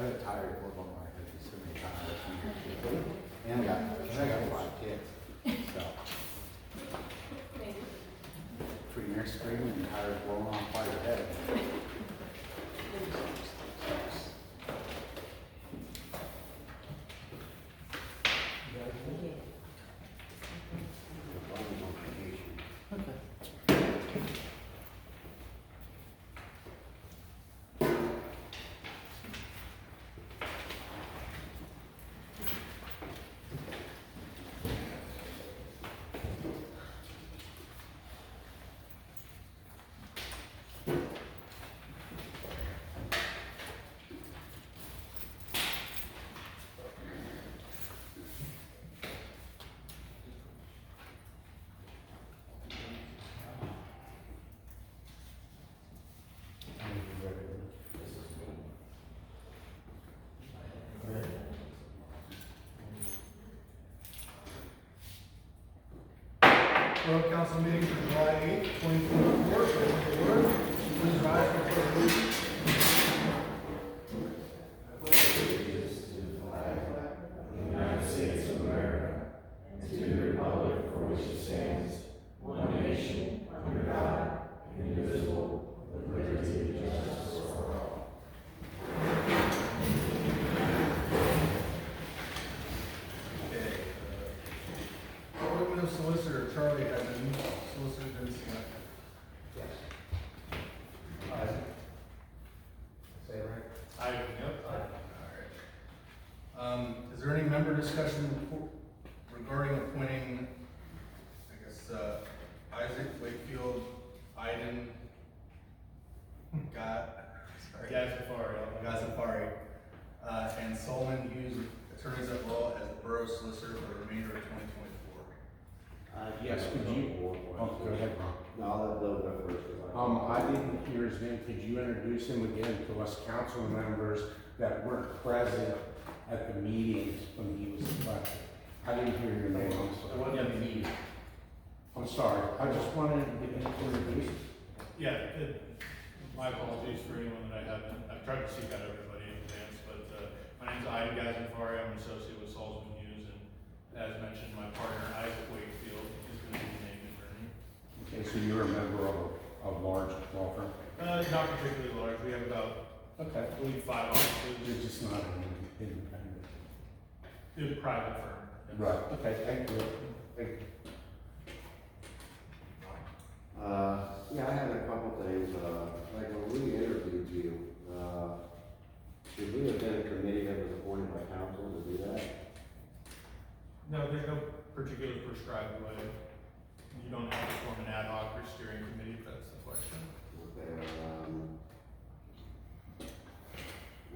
I got tired of working on my head so many times. And I got 5 kids. So. Between their screaming and tires blowing off by your head. Borough Council meeting for July 8th, 2024. Please rise for the pledge of allegiance. United States of America, and to the republic for which it stands, one nation, under God, indivisible, with liberty and justice for all. Okay. Appointment of solicitor, Charlie has a new solicitor been selected. Yes. Say it right? Yep. All right. Is there any member discussion regarding appointing, I guess, Isaac Wakefield, Iden, Gazafari, and Solomon Hughes, attorneys at law, as the borough solicitor for the remainder of 2024? Yes, could you? Oh, go ahead, Ron. No, I'll let Bill go first. I didn't hear his name. Could you introduce him again to us council members that weren't present at the meetings when he was elected? I didn't hear your name. I'm sorry. wasn't at the meeting. I'm sorry. I just wanted to get introduced. Yeah, my apologies for anyone that I haven't. I've tried to seek out everybody in advance, but my name's Iden Gazafari. I'm an associate with Solomon Hughes, and as mentioned, my partner Isaac Wakefield is going to be the named attorney. Okay, so you're a member of a large law firm? Not particularly large. We have about, Okay. I believe, 5 offices. You're just not an independent. It's a private firm. Right. Okay, thank you. Thank you. Yeah, I had a couple things, like when we interviewed you, should we have been a committee that was appointed by council to do that? No, there's no particular prescribed way. You don't have to form an ad hoc or steering committee if that's the question. Okay,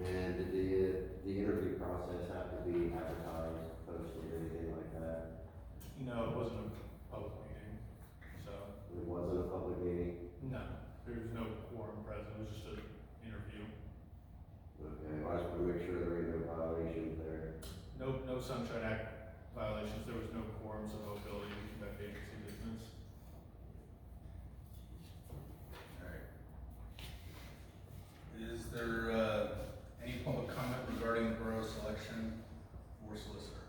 and did the interview process have to be advertised, posted, anything like that? No, it wasn't a public meeting, so It wasn't a public meeting? no, there was no quorum present. It was just an interview. Okay, well, I just want to make sure there ain't no violations there. No Sunshine Act violations. There was no quorum, so no ability to conduct agency business. Alright. Is there, any public comment regarding the borough selection for solicitor?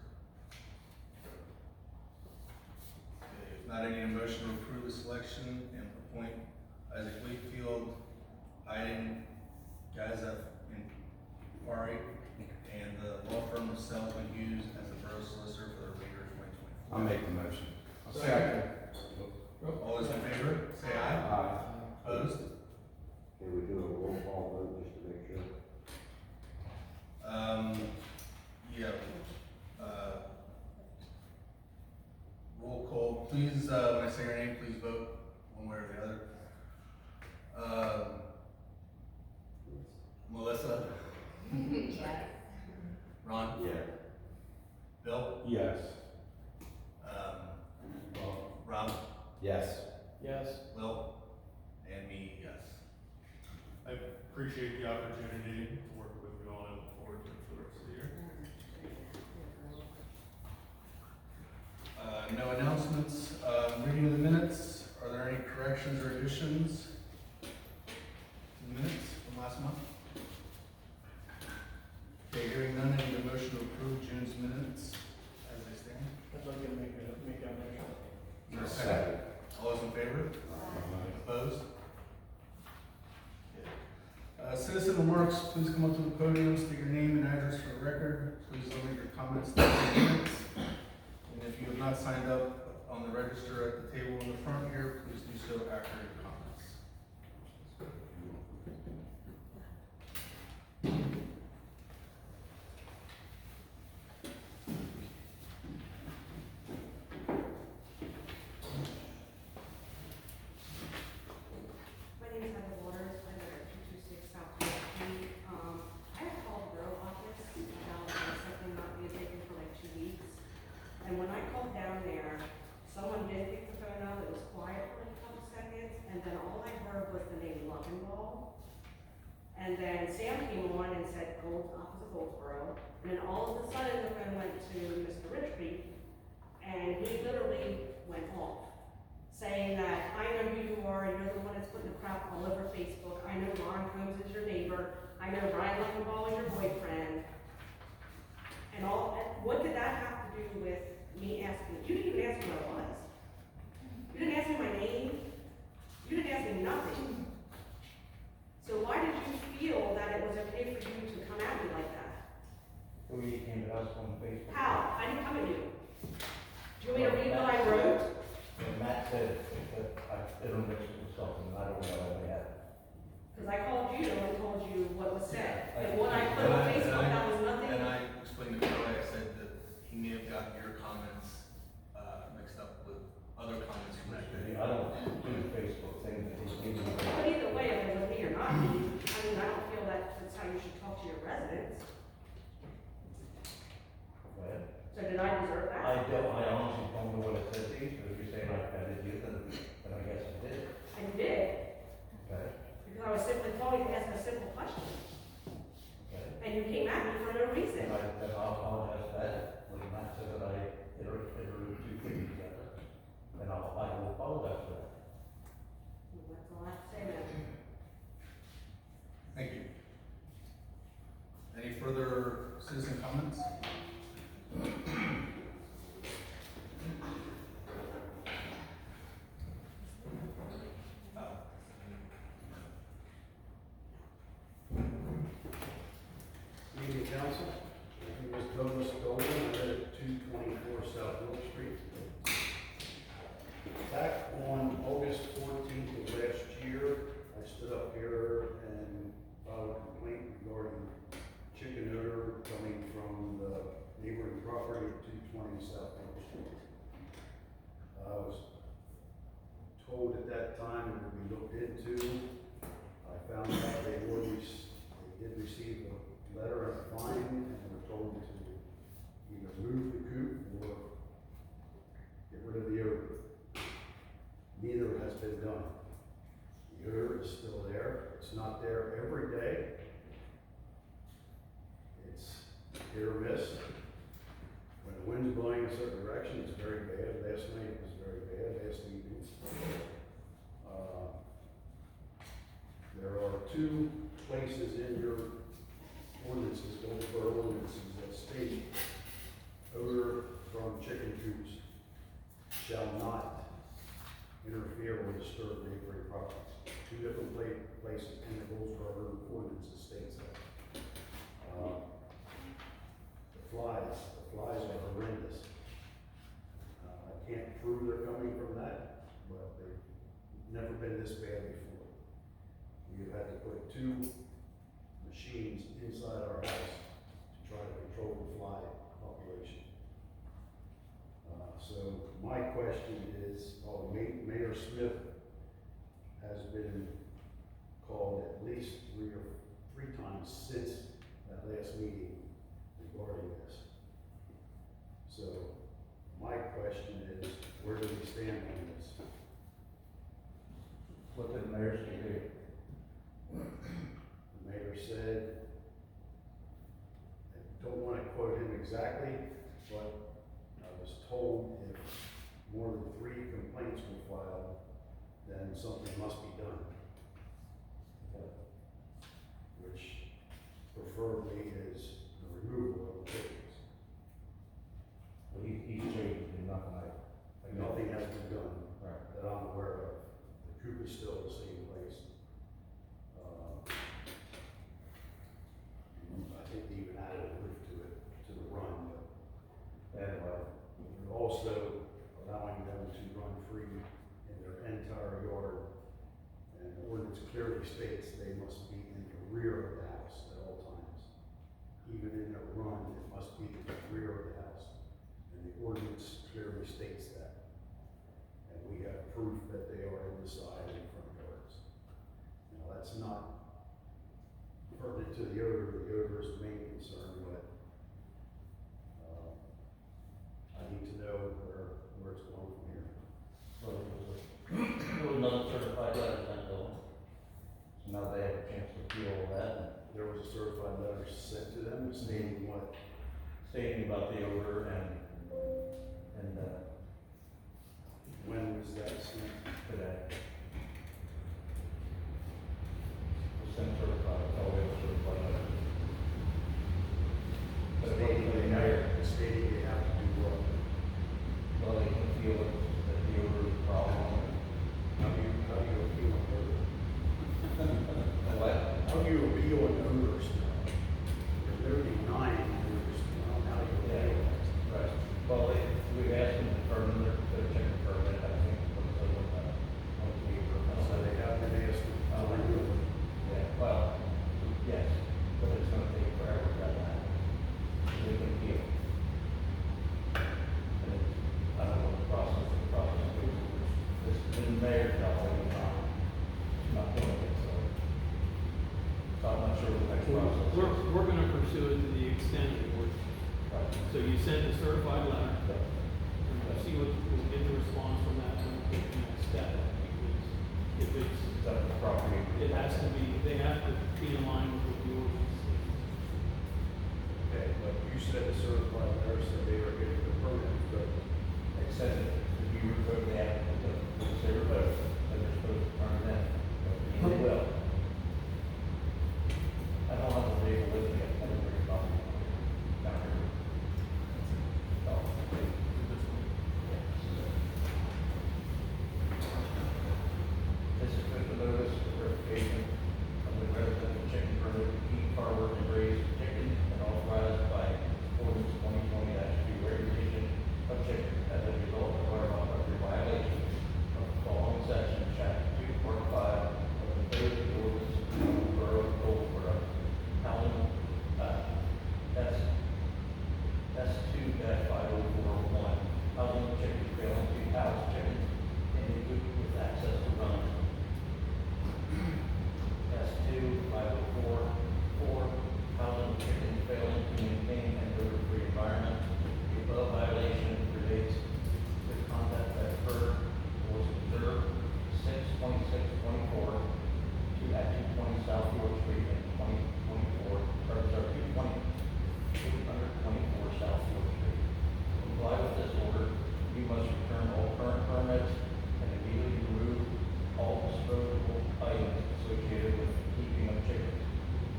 Okay, if not, I need a motion to approve the selection and appoint Isaac Wakefield, Iden Gazafari, and the law firm of Solomon Hughes as the borough solicitor for the remainder of 2024. I'll make the motion. Second. All those in favor, say aye. Aye. Opposed? Can we do a roll call vote just to make sure? Yeah. Roll call, please, when I say your name, please vote one way or the other. Melissa? Yes. Ron? Yeah. Bill? Yes. Rob? Yes. Yes. Will? And me, yes. I appreciate the opportunity to work with you all and look forward to it for the rest of the year. No announcements. Reading of the minutes, are there any corrections or additions to the minutes from last month? remarks, please come up to the podium, state your name and address for the record. Please limit your comments to 10 minutes. And if you have not signed up on the register at the table in the front here, please do so after your comments. My name is Heather Waters, I live at 226 South West Street. I have called the borough office about something not being taken for like 2 weeks. And when I called down there, someone did pick the phone up, it was quiet for like a couple seconds, and then all I heard was the name Lovingall. And then Sam came on and said, office of Goldsboro, and then all of a sudden the phone went to Mr. Richby, and he literally went off, saying that, I know who you are, you're the one that's putting the crap all over Facebook, I know Ron Combs is your neighbor, I know Brian Luckenball is your boyfriend. And what did that have to do with me asking, you didn't even ask me what it was. You didn't ask me my name, you didn't ask me nothing. So why did you feel that it was okay for you to come at me like that? Well, you came to us on Facebook. How? I didn't come at you. Do you want me to read what I wrote? And Matt said that it'll mix with something, I don't know what they had. Because I called you and told you what was said. And what I put on Facebook, that was nothing. And I explained to Kelly, I said that he may have gotten your comments mixed up with other comments from that day. I don't do the Facebook thing that he's giving me. But either way, if it was me or not me, I mean, I don't feel that that's how you should talk to your residents. But So did I deserve that? I honestly don't know what it says either, if you're saying I offended you, then I guess I did. I did, Okay, because I was simply calling to ask a simple question. okay. And you came at me for no reason. Then I'll apologize for that, when Matt said that I iterated two things together. And I will apologize for that. That's all I have to say then. Thank you. Any further citizen comments? Evening, council. My name is Douglas Dolan, I live at 224 South Willow Street. Back on August 14th of last year, I stood up here and filed a complaint regarding chicken odor coming from the neighboring property at 220 South Willow Street. I was told at that time it would be looked into. I found out they did receive a letter and a fine, and were told to either move the coop or get rid of the odor. Neither has been done. The odor is still there. It's not there every day. It's hit or miss. When the wind's blowing in a certain direction, it's very bad. Last night it was very bad, last evening. There are two places in your ordinances, Goldsboro ordinances, that state odor from chicken coops shall not interfere or disturb neighboring properties. Two different places in the Goldsboro ordinances states that. The flies are horrendous. I can't prove they're coming from that, but they've never been this bad before. We've had to put two machines inside our house to try to control the fly population. So my question is, Mayor Smith has been called at least three times since that last meeting regarding this. So my question is, where do we stand on this? What did the mayor say? The mayor said, I don't want to quote him exactly, but I was told if more than 3 complaints were filed, then something must be done. Which preferably is the removal of the chickens. Well, he's changing nothing like. Nothing has been done Right. that I'm aware of. The coop is still the same place. the odor is the main concern, but, I need to know where it's going from here. There was another certified letter sent to them. So now they have a chance to appeal that, There was a certified letter sent to them stating what, stating about the odor and when was that sent? today. Was sent certified, oh, we have a certified letter. But it wasn't the mayor, Stating they have to do what? well, they can feel it, that the odor is a problem. How do you appeal an odor? What? How do you appeal an odor smell? There's literally 9 odors smell, how do you appeal it? Right, well, we've asked them to determine their check permit, I think, what the, So they have been asked to renew it. yeah, well, yes, but it's gonna take forever to that happen. We can appeal. And I don't know what the process is, this is the mayor's job, and he's not doing it, so. So I'm not sure what the next process is. We're gonna pursue it to the extent it works. Right. So you send a certified letter, Yeah. and we'll see what, we'll get the response from that, and we'll take the next step. Because if it's, Is that the property? it has to be, they have to be in line with what the ordinance is. Okay, but you said the certified letter said they were getting the permit, but It says that if you refer to the applicant, it's their vote, and they're supposed to turn it in. And they will. I don't have a vehicle with me, I don't bring a copy down here. So, this is just a notice of verification of the residential chicken permit to keep, harbor, and raise chicken and authorized by ordinance 2020-2 regulation of chicken as a result of a violation of the following section, chapter 2, part 5 of the code of ordinance of the borough of Goldsboro, housing, S2-5041, housing chicken failing to house chickens in a coop with access to run. S2-5044, housing chickens failing to maintain an odor-free environment. The above violation relates to conduct that occurred or was observed 6/26/24 to at 220 South York Street in 2024, or sorry, 824 South York Street. To comply with this order, you must return all current permits and immediately remove all disposable items associated with the keeping of chickens,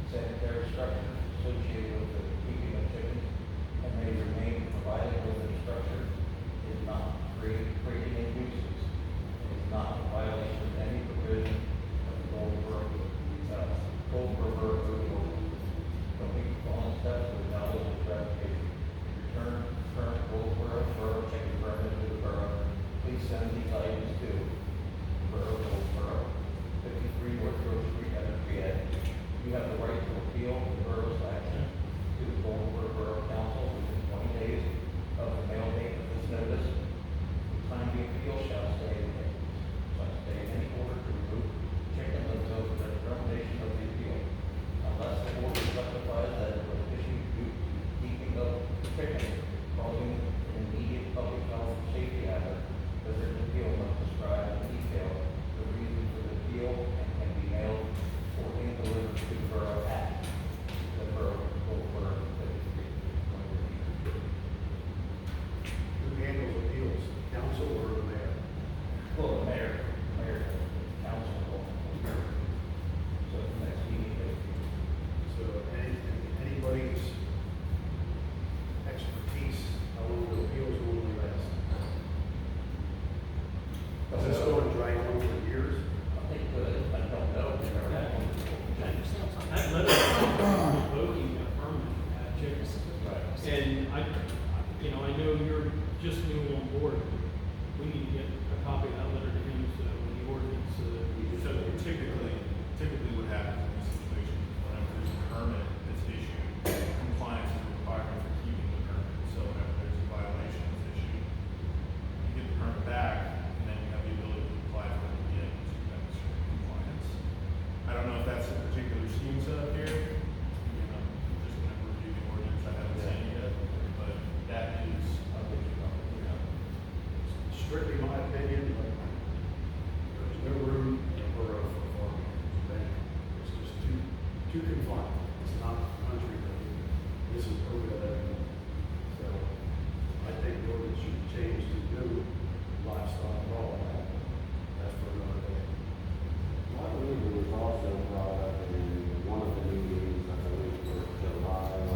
sanitary structures associated with the keeping of chickens, and may remain provided with the structure is not creating a nuisance, and is not in violation of any provision of the Goldsboro Borough Code ordinance. Complete the following steps to acknowledge this ratification. Return current Goldsboro Borough chicken permit to the borough. Please send these items to Borough Goldsboro, 53 North Grove Street, Everett. You have the right to appeal the borough's action to the Goldsboro Borough Council within 20 days of the mail date of this notice. The time the appeal shall stay in any order to remove chicken until the determination of the appeal, unless the order specifies that it was issued due to keeping of chicken causing an immediate public health or safety hazard. The written appeal must describe in detail the reason for the appeal and can be mailed or delivered to the borough at the borough of Goldsboro, 53. who handles appeals, council or the mayor? Well, the mayor, council, so the next meeting, So anybody's expertise, how long the appeals normally last? Does this go and drag on for years? I think, I don't know, we never had one before. That letter is revoking that permit at chickens. Right. And I know you're just new on board. We need to get a copy of that letter to him, so when the ordinance, So typically what happens in this situation is whenever there's a permit that's issued, compliance is required for keeping the permit. So whenever there's a violation that's issued, you get the permit back, and then you have the ability to apply for it again to demonstrate compliance. I don't know if that's a particular scheme set up here. It's not country living. This is urban living. So I think the ordinance should change to do livestock law. That's for another day. I believe it was also brought up in one of the meetings, I believe, for July or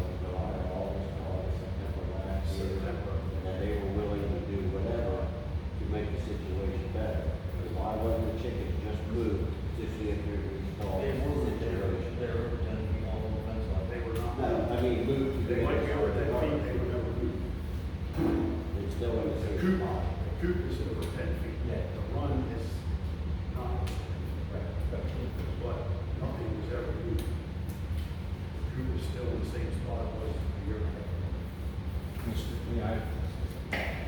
September last year, that they were willing to do whatever to make the situation better. Because why wasn't the chicken just moved to see if there was installed? They were over 10 feet long on the fence line. They were not. No, I mean, moved to. They might be over 10 feet, they were never moved. It's still in the The same coop, spot. the coop is over 10 feet. Yeah. The run is not, but nothing was ever moved. The coop is still in the same spot it was a year ago.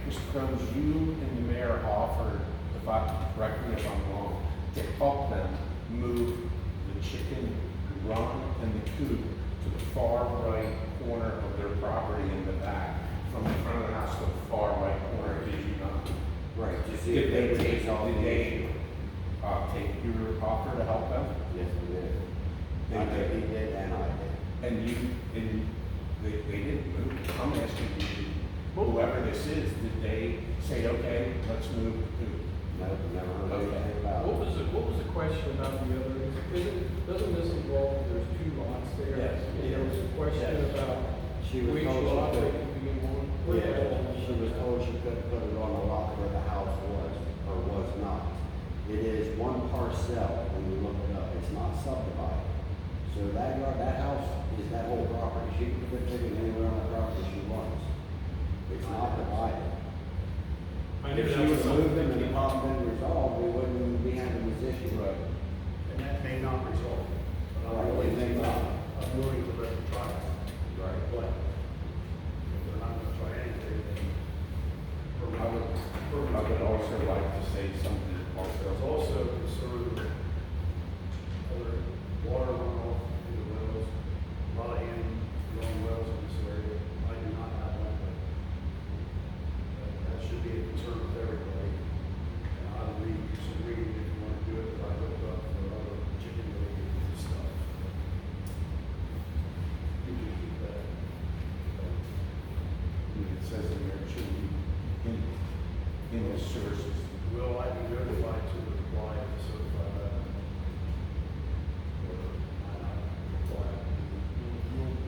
Mr. Crows, you and the mayor offered, if I, correct me if I'm wrong, to help them move the chicken run and the coop to the far right corner of their property in the back, from the front of the house to the far right corner, did you not? Right, to see Did if they they would take, take all did the they, issue. take your offer to help them? Yes, we did. They I think did. he did and I did. And they didn't move, I'm asking you, whoever this is, did they say, okay, let's move the coop? No, never heard anything about What it. was the question about the other, doesn't this involve, there's two lots there? Yes. And there was a question Yes. about She was which told she lot they could, could be in one? yeah, she was told she couldn't put it on the lot where the house was, or was not. It is one parcel when you look it up, it's not subdivided. So that yard, that house is that whole property, she can put chicken anywhere on the property she wants. It's not divided. I knew If she that was was moved something. and the problem been resolved, we wouldn't be having this issue. Right. And that may not result. But I'm Right, willing it may to, not. I'm willing to let them try it. Right. But if they're not gonna try anything, then. I would also like to say something There's also. also concern with other water runoff in the wells, a lot of hand-grown wells in this area. I do not have one, but that should be a concern with everybody. And I believe you should read it if you want to do it, but I looked up for other chicken related stuff. You can keep that. It says in there, it should be in the sewer system. Will I be notified to apply to certify that? Or am I not required?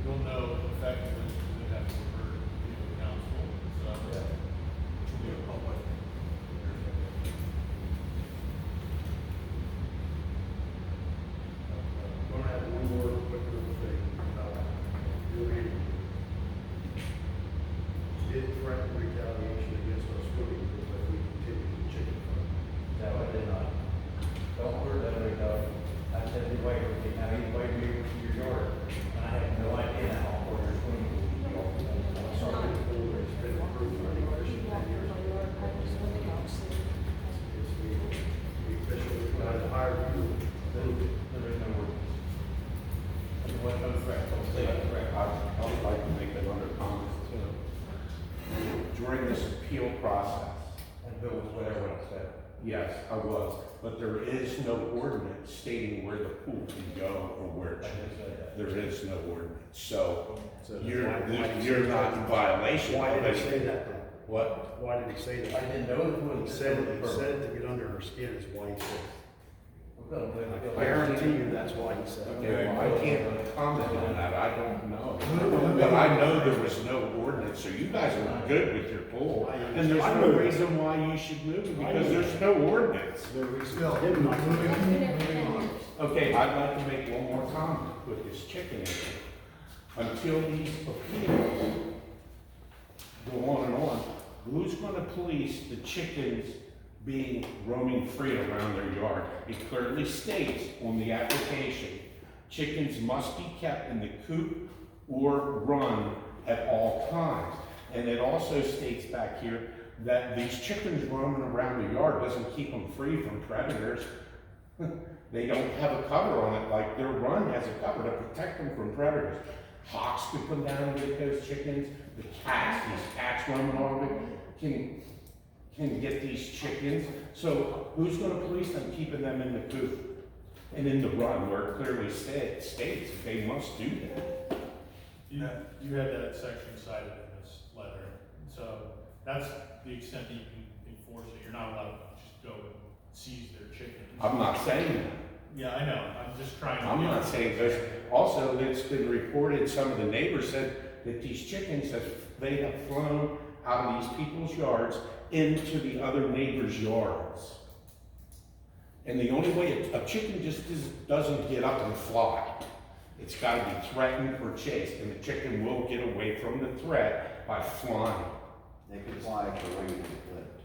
You'll know effectively, because it has to refer to the council, so. Yeah. Which will be a public. I'm gonna have one more quick little thing about doing, did threaten retaliation against our swimming pool if we continue to chicken farm. No, I did not. Don't worry about it, I said, he waited, now he's waiting to your yard, and I have no idea how far your swimming pool is. Sorry, the pool has been approved for any fishing 10 years. It's the official, guys hired you, approved it. There is no ordinance. There was no threat, don't say that threat. I would like to make another comment too. During this appeal process, And Bill was whatever I said. yes, I was, but there is no ordinance stating where the pool can go or where it I should. just said that. There is no ordinance, so So you're why did he you're say not that? in violation Why of did he say anything. that then? What? Why did he say I that? didn't know it He was. said it to get under her skin is why he said it. I guarantee you that's why he said it. Okay, well, I can't comment on that, I don't know. But I know there was no ordinance, so you guys are good with your pool. And there's no reason why you should move it, because there's no ordinance. Him not moving. Okay, I'd like to make one more comment with this chicken issue. Until these appeals go on and on, who's gonna police the chickens being roaming free around their yard? It clearly states on the application, chickens must be kept in the coop or run at all times. And it also states back here that these chickens roaming around the yard doesn't keep them free from predators. They don't have a cover on it, like their run has a cover to protect them from predators. Hawks could come down and get those chickens, the cats, these cats roaming all over, can get these chickens. So who's gonna police them, keeping them in the coop? And in the run, where it clearly states that they must do that. You had that section cited in this letter, so that's the extent that you can enforce it. You're not allowed to just go and seize their chickens. I'm not saying that. Yeah, I know, I'm just trying to. I'm not saying this. Also, it's been reported, some of the neighbors said that these chickens they have flown out of these people's yards into the other neighbors' yards. And the only way a chicken just doesn't get up and fly. It's gotta be threatened or chased, and the chicken will get away from the threat by flying. They could fly if the wings were clipped.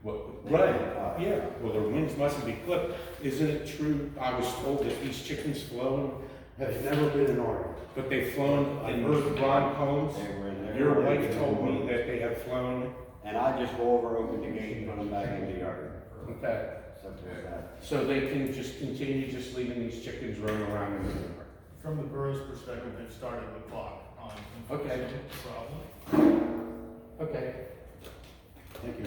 Well, They right, can fly. yeah, well, their wings mustn't be clipped. Isn't it true, I was told that these chickens flown, Have never been in Oregon. but they've flown in Ron Combs? They were in there. Your wife told me that they have flown, And I just go over, open the gate, and put them back in the yard. okay, Simple as that. so they can just continue just leaving these chickens running around in the yard. From the borough's perspective, they've started the clock on Okay. enforcing the problem. Okay. Thank you.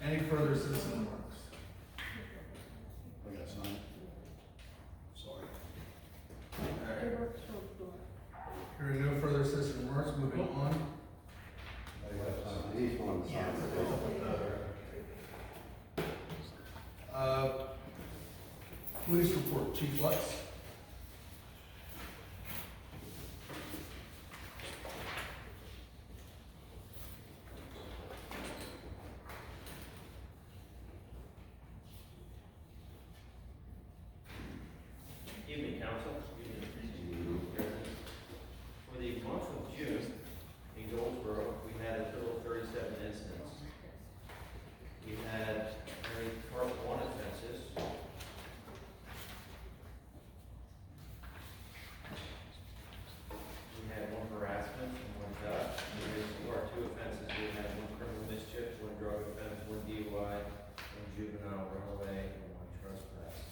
Any further citizen remarks? I got some. Sorry. Alright. Hearing no further citizen remarks, moving on. He's going to sign it. Police report, Chief Lutz. Evening, council. Evening, President. For the month of June, in Goldsboro, we had a total of 37 incidents. We had very part one offenses. We had one harassment and one theft. For our two offenses, we had one criminal mischief, one drug offense, one DUI, one juvenile runaway, and one trespass.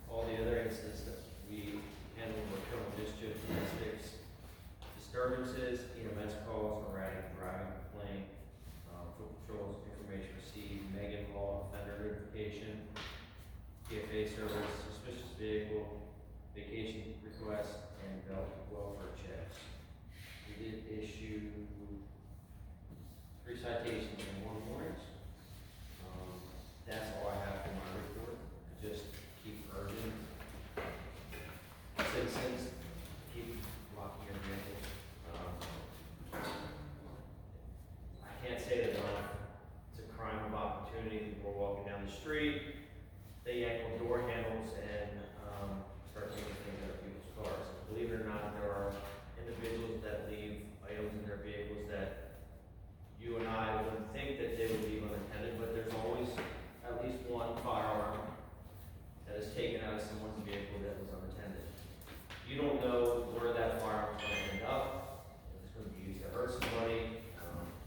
All the other incidents that we handled were criminal mischief, domestics, disturbances, EMS calls, erratic driving complaint, foot patrols, information received, Megan Law, offender notification, PFA service, suspicious vehicle, vacation request, and belt welfare checks. We did issue 3 citations and 1 warrant. That's all I have for my report. Just keep urging citizens, keep locking your vehicles. I can't say that it's a crime of opportunity. People are walking down the street, they yank on door handles and start taking things out of people's cars. Believe it or not, there are individuals that leave items in their vehicles that you and I wouldn't think that they would leave unattended, but there's always at least one firearm that is taken out of someone's vehicle that was unattended. You don't know where that firearm is going to end up, if it's going to be used to hurt somebody.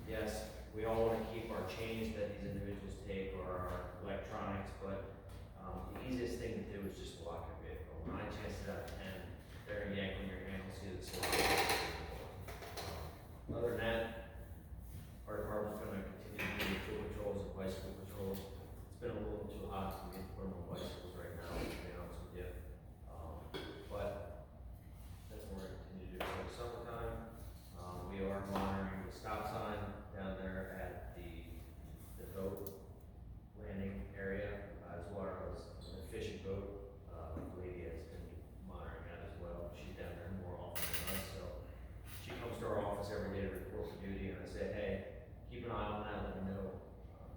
Yes, we all want to keep our chains that these individuals take or our electronics, but the easiest thing to do is just lock your vehicle. 9 chances out of 10, they're going to yank on your handle, see the slot. Other than that, our department's going to continue to do foot patrols and bicycle patrols. It's been a little too hot for me to put them on bicycles right now, to be honest with you. But that's what we're going to continue to do for the summertime. We are monitoring the stop sign down there at the boat landing area, as well as the fishing boat. The lady has been monitoring that as well. She's down there more often than us, so she comes to our office every day to report for duty, and I say, hey, keep an eye on that, let me know.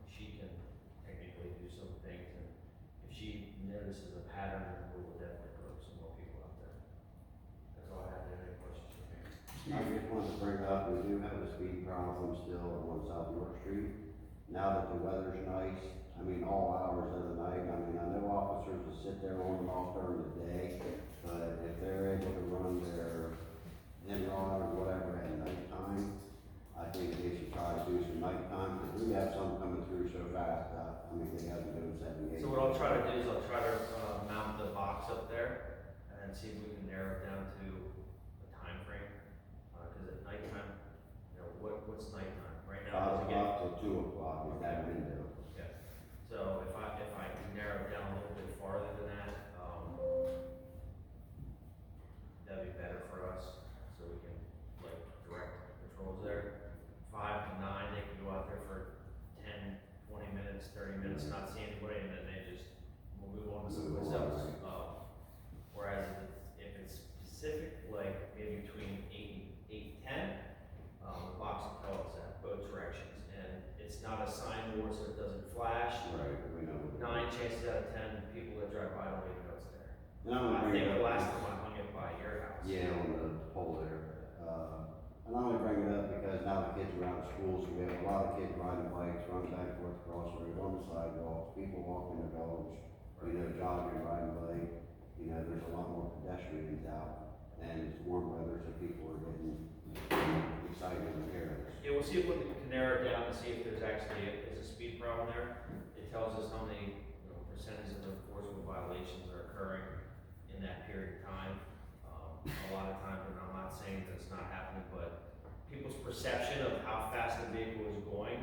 She can technically do some things, and if she notices a pattern, we will definitely put some more people out there. That's all I have. Any questions for me? I just wanted to bring up, we do have a speed problem still on South York Street. Now that the weather's nice, I mean, all hours of the night, I mean, I know officers will sit there on and off during the day, but if they're able to run their in-run or whatever at nighttime, I think they should try to do some nighttime, because we have some coming through so fast, I mean, they haven't been 78. So what I'll try to do is I'll try to mount the box up there and see if we can narrow it down to a time frame. Cause at nighttime, you know, what's nighttime? Right now, 5 does it get? o'clock till 2 o'clock is that window. Yeah. So if I can narrow it down a little bit farther than that, like maybe between 8 and 10, with box of pellets at both directions. And it's not a sign board, so it doesn't flash. Right, we know. 9 chances out of 10, people that drive by don't even know it's there. And I'm gonna I bring think it the up. last time I hung it by your house. Yeah, on the pole there. And I only bring it up because now the kids are out of school, so we have a lot of kids riding bikes, running back and forth across the road, on the sidewalks, people walking the dogs, you know, jogging, riding bike. You know, there's a lot more pedestrians out, and it's warm weather, so people are getting excited and careless. Yeah, we'll see if we can narrow it down to see if there's actually a speed problem there. It tells us how many, percentage of enforceable violations are occurring in that period of time. A lot of times, and I'm not saying that it's not happening, but people's perception of how fast the vehicle is going,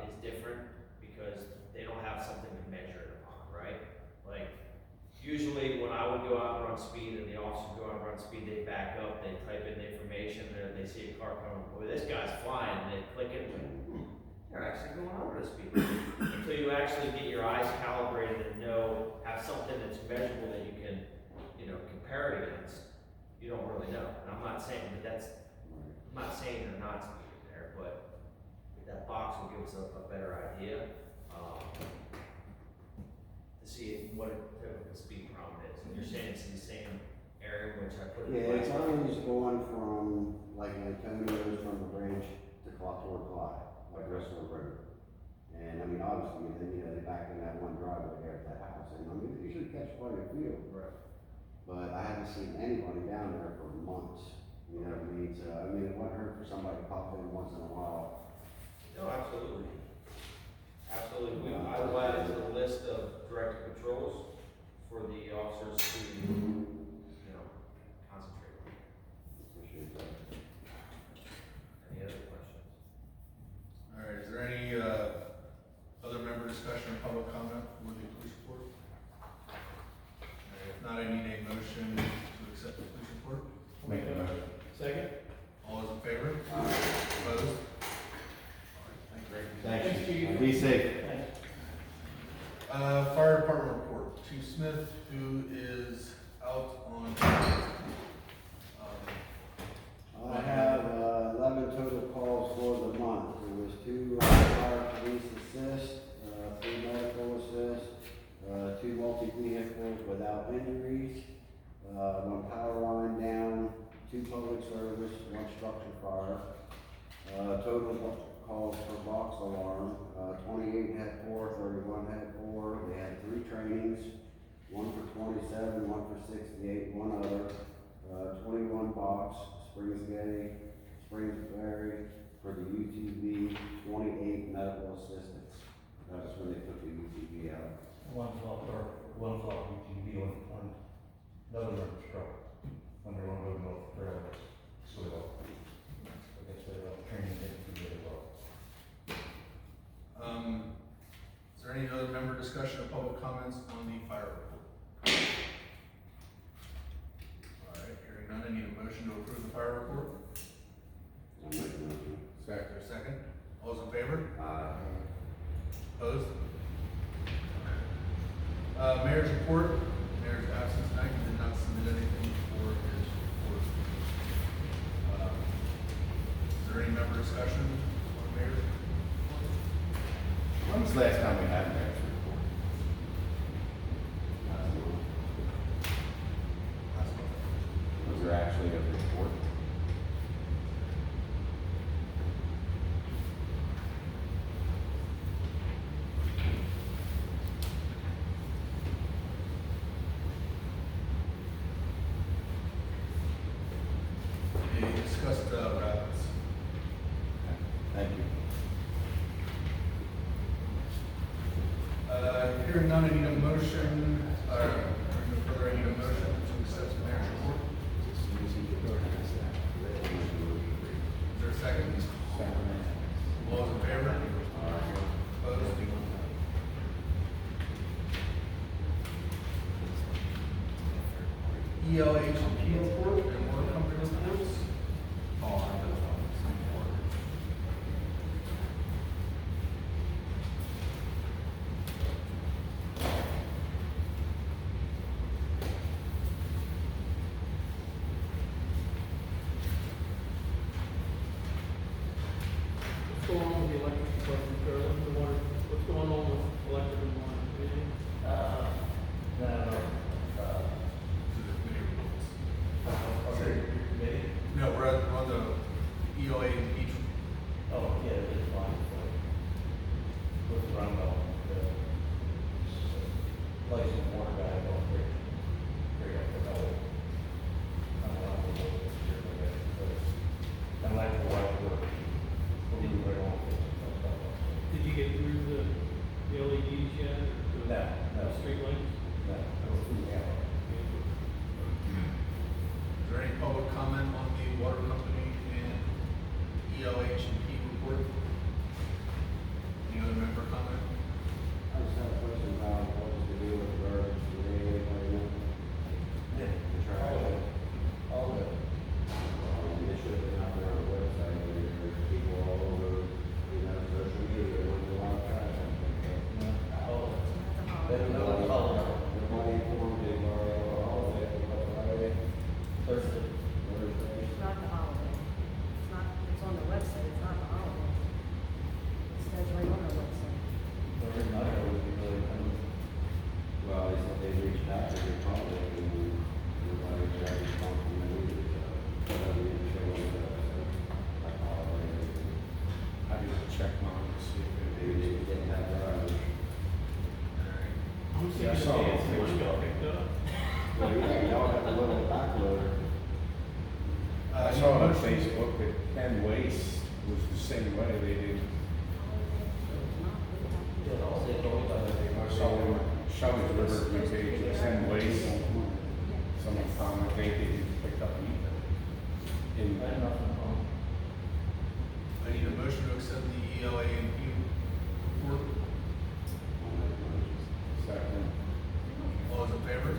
is different because they don't have something to measure it upon, right? Like, usually when I would go out and run speed and the officers go out and run speed, they back up, they type in the information, and they see a car coming, boy, this guy's flying, and they click it, and they're actually going over the speed limit. Until you actually get your eyes calibrated and have something that's measurable that you can, compare it against, you don't really know. And I'm not saying I'm not saying they're not speeding there, but that box will give us a better idea, to see what the speed problem is. And you're saying it's in the same area in which I put it. Yeah, it's always going from, like, Antonio's from the bridge to toward Clyde, like Bristol Road. And, I mean, obviously, they back in that one driveway there at that house, and, I mean, they usually catch quite a few. Right. But I haven't seen anybody down there for months, you know what I mean? So, I mean, it wouldn't hurt for somebody to pop in once in a while. No, absolutely. Absolutely. I will add it to the list of directed patrols for the officers to, concentrate on. Appreciate that. Any other questions? All right, is there any, other member discussion or public comment for the police report? All right, if not, I need a motion to accept the police report. Make the motion. Second? All those in favor? Opposed? Thanks, Chief. Be safe. Fire department report, Chief Smith, who is out on, I have 11 total calls for the month. There was 2 fire police assist, 3 medical assist, 2 multi-vehicles without injuries, 1 power line down, 2 public service, 1 structure fire. Total calls for box alarm, 28 had 4, 31 had 4. They had 3 trainings, 1 for 27, 1 for 68, 1 other, 21 box, Springboro for the UTV, 28 medical assistants. That's when they took the UTV out. One flop UTV on another truck, when they're on the North Trail, so I guess they're training them to do it well. is there any other member discussion or public comments on the fire report? All right, hearing none, I need a motion to approve the fire report. I'll make a motion. Is there a second? All those in favor? Aye. Opposed? Mayor's report, mayor's absent tonight, he did not submit anything for his report. Is there any member discussion on the mayor's report? When was the last time we had a mayor's report? Last month. Was there actually a report? He discussed, rapids. Thank you. Hearing none, I need a motion, further, I need a motion to accept the mayor's report. Is there a second? All those in favor? Opposed? ELHP report and water company reports. saw on Facebook that Penn Waste was the same way, they did, I saw on Shelley's River page, it Penn Waste, some comment, they didn't pick up either. And I need a motion to accept the ELA and P report. second, All those in favor?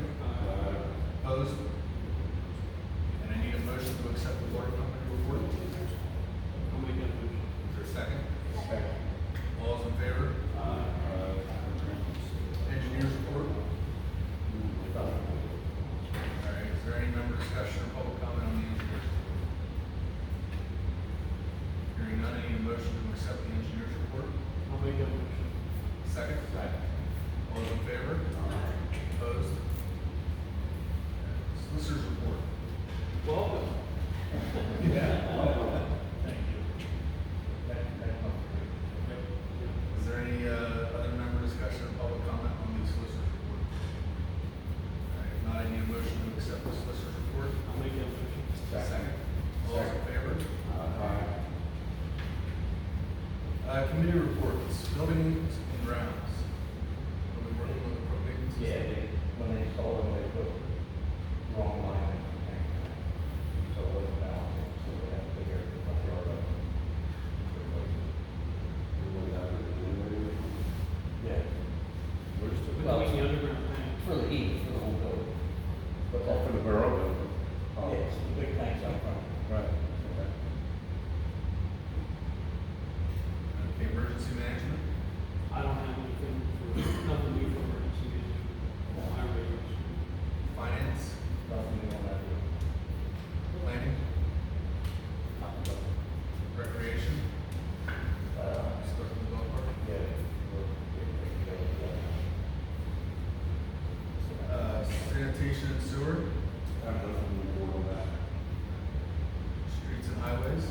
Opposed? And I need a motion to accept the water company report. I'll make that motion. Is there a second? second, All those in favor? Engineers report. Alright, is there any member discussion or public comment on the engineers? Hearing none, I need a motion to accept the engineers report. I'll make that motion. Second? All those in favor? Opposed? Solicitors report. Welcome. Thank you. Is there any, other member discussion or public comment on the solicitors report? Alright, if not, I need a motion to accept the solicitors report. I'll make that motion. Second. All those in favor? aye. Committee reports, buildings and grounds. Are we working with the propane system? Yeah, when they installed them, they put wrong line in. So it wasn't balancing, so they had to figure it out. Yeah. Where's the, Between the underground tank. For the heat, for the whole building. But oh, for the borough building? Oh, yeah, it's the big tanks out front. right, okay. Okay, emergency management. I don't have anything for, nothing new for emergency management. On my radar. Finance, Nothing new on that. planning, recreation, stuff in the golf park. Yeah. Sanitation and sewer, I'm looking forward to that. streets and highways,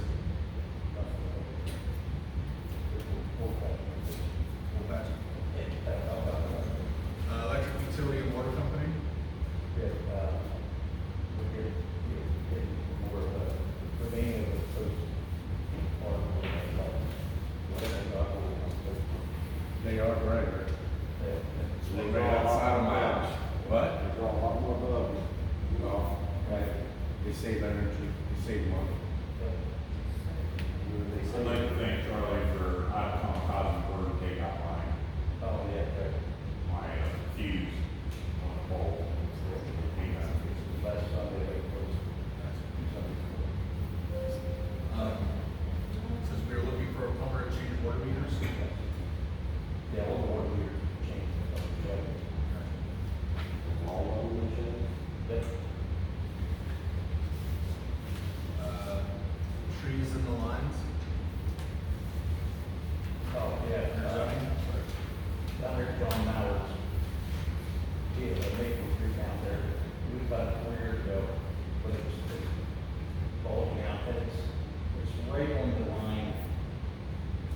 full batch. Electric utility and water company, They are right. It's right outside of my house. What? There's a lot more bugs. Oh, right. They save energy, they save money. I'd like to thank Charlie for causing for the takeout line, Oh, yeah, my fuse on the pole. last Sunday, they closed. Says we are looking for a plumber to change water meters. Yeah, all the water meters changed. All of them, Yep. Trees in the lines. Oh, yeah. Down there, John Mallard. He had a maple tree down there. It was about 4 years ago, but it's bulging out. And it's right on the line,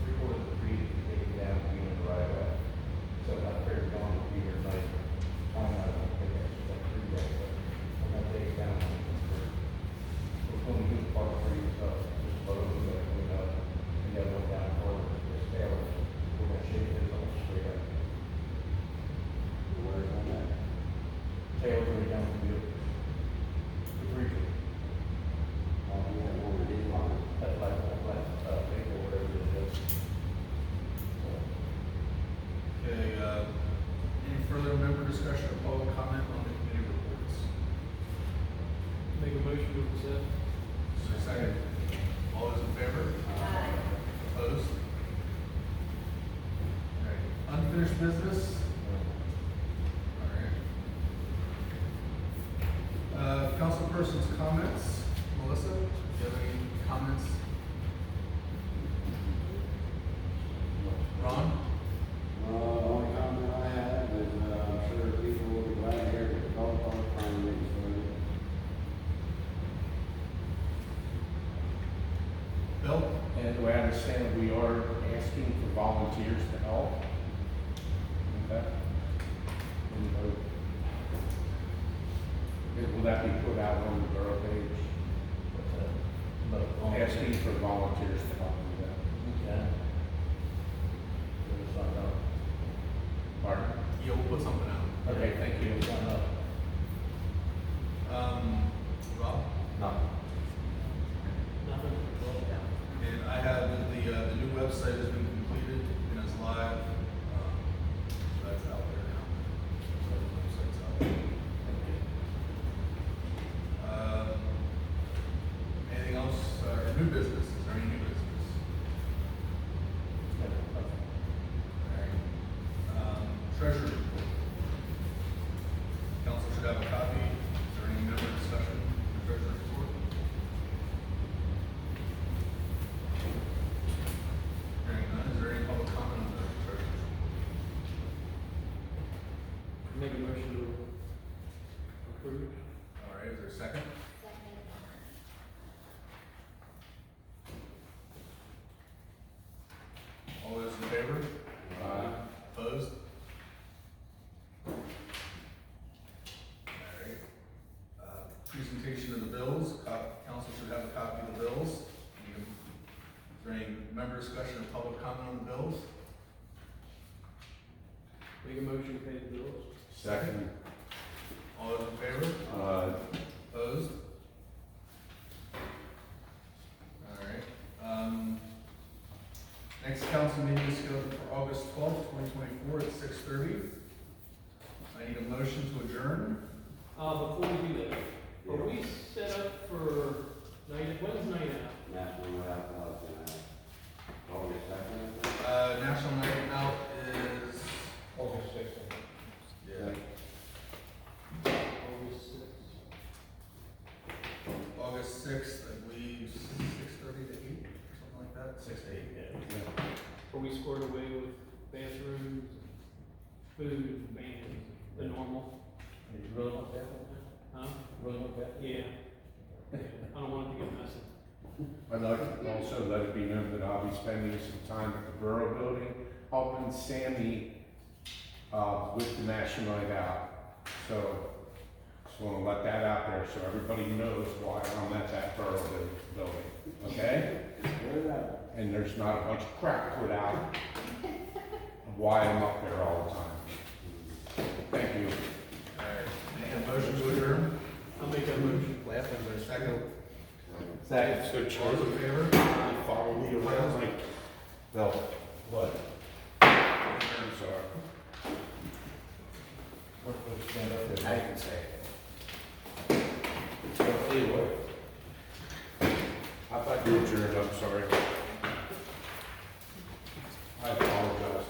3/4 of the tree that you take down to be in the right way. So I figured John would be here tonight. I'm not gonna take that, it's like 3 days, but I'm gonna take it down. When we do the park tree stuff, just photos of it, we know, and then look down for this tail. We're gonna shake it all straight up. where's on that? Tail's gonna be down to the region. All you have over the line. That's like, paper, whatever it is. So, Okay, any further member discussion or public comment on the committee reports? Make a motion to accept. Is there a second? All those in favor? Opposed? Alright, unfinished business? Alright. Councilperson's comments, Melissa, do you have any comments? Ron? Only comment I have is, I'm sure people will be glad to hear that the golf park finally is started. Bill? And the way I understand it, we are asking for volunteers to help. Okay? Will that be put out on the borough page? what's that? asking for volunteers to help do that. Okay. We'll sign up. Pardon? Yeah, we'll put something out. Okay, thank you. We'll sign up. Rob? No. Nothing. And I have that the new website has been completed and is live. That's out there now. So the website's out there. Anything else, or new business? Is there any new business? Alright. Treasury report. Council should have a copy. Is there any member discussion on the treasury report? Hearing none, is there any public comment on the treasury? Make a motion to approve. All right, is there a second? All those in favor? Opposed? All right. Presentation of the bills, council should have a copy of the bills. Is there any member discussion or public comment on the bills? Make a motion to pay the bills. Second. All those in favor? Opposed? All right. Next council meeting is scheduled for August 12th, 2024 at 6:30. I need a motion to adjourn. Before we do that, are we set up for night, when's night out? National Night Out, August 2nd. National Night Out is, August 16th. yeah, August 6th. August 6th, I believe, 6:30 to 8, or something like that. 6 to 8, yeah. Are we squared away with bathrooms, food, band, the normal? You really want that? Huh? Really want that? Yeah. I don't want it to get messy. I'd like to also let it be known that I'll be spending some time at the Borough Building, helping Sammy, with the National Night Out. So, just wanna let that out there so everybody knows why I'm at that Borough Building, okay? And there's not a bunch of crap put out of why I'm up there all the time. Thank you. All right, any motion to adjourn? I'll make that motion. Second. Second. So, All those in favor? follow me around like, Well, what? I'm sorry. What stand up there? I can say. I'll tell you what. I thought you were adjourned, I'm sorry. I apologize.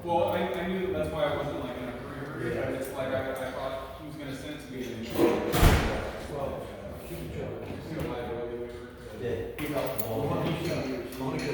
Well, I knew that's why I wasn't like in a hurry, but it's like I thought he was gonna send it to me. And Well, keep each other. see what I really were. Yeah. Keep up the ball. Monica,